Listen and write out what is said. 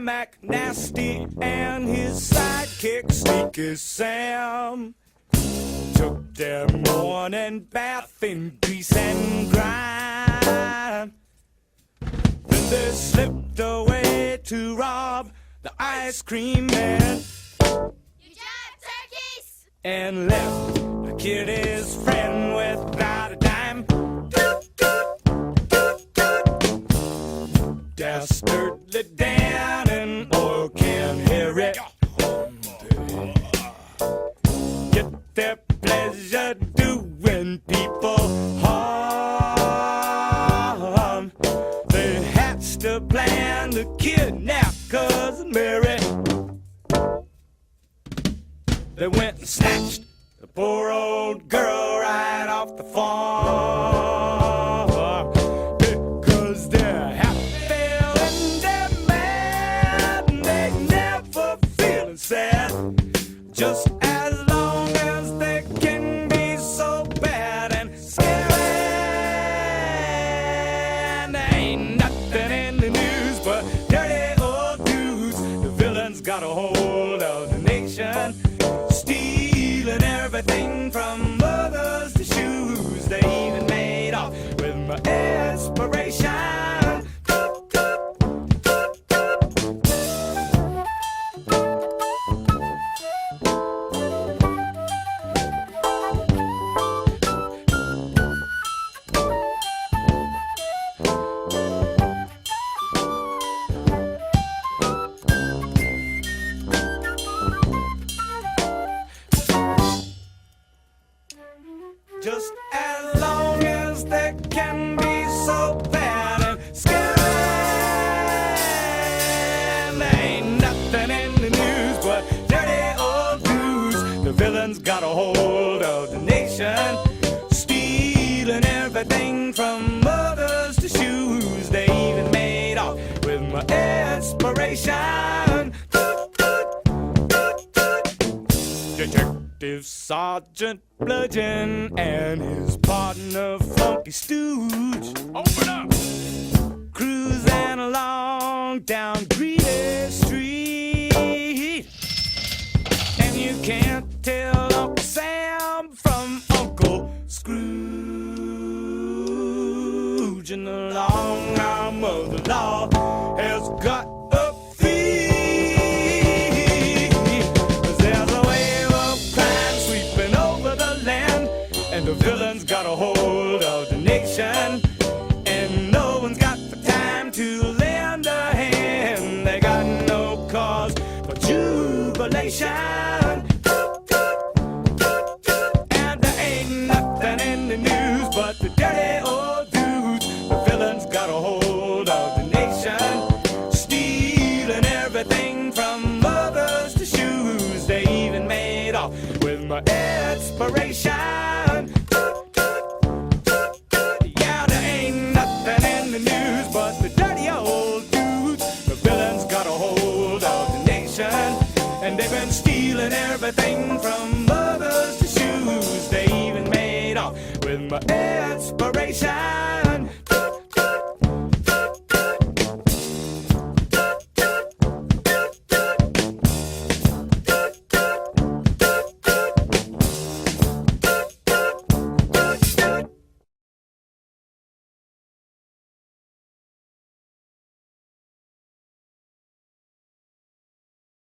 Mac Nasty and his sidekick Sneaky Sam took their morning bath in grease and grime. Then they slipped away to rob the ice cream man. You jive turkeys! And left the kid his friend without a dime. Dastardly Dan and oil can hear it. Get their pleasure doing people harm. They hatched a plan to kidnap Cousin Mary. They went and snatched the poor old girl right off the farm. Because they're happy and they're mad and they never feeling sad. Just as long as they can be so bad and scary. And there ain't nothing in the news but dirty old dudes. The villains got a hold of the nation, stealing everything from mothers to shoes. They even made off with my inspiration. Just as long as they can be so bad and scary. There ain't nothing in the news but dirty old dudes. The villains got a hold of the nation, stealing everything from mothers to shoes. They even made off with my inspiration. Detective Sergeant Bludgeon and his partner Funky Stooge open up, cruising along down Greeley Street, and you can't tell Uncle Sam from Uncle Scrooge. And the long arm of the law has got a fee, 'cause there's a wave of crime sweeping over the land, and the villains got a hold of the nation, and no one's got the time to lend a hand. They got no cause for jubilation, and there ain't nothing in the news but the dirty old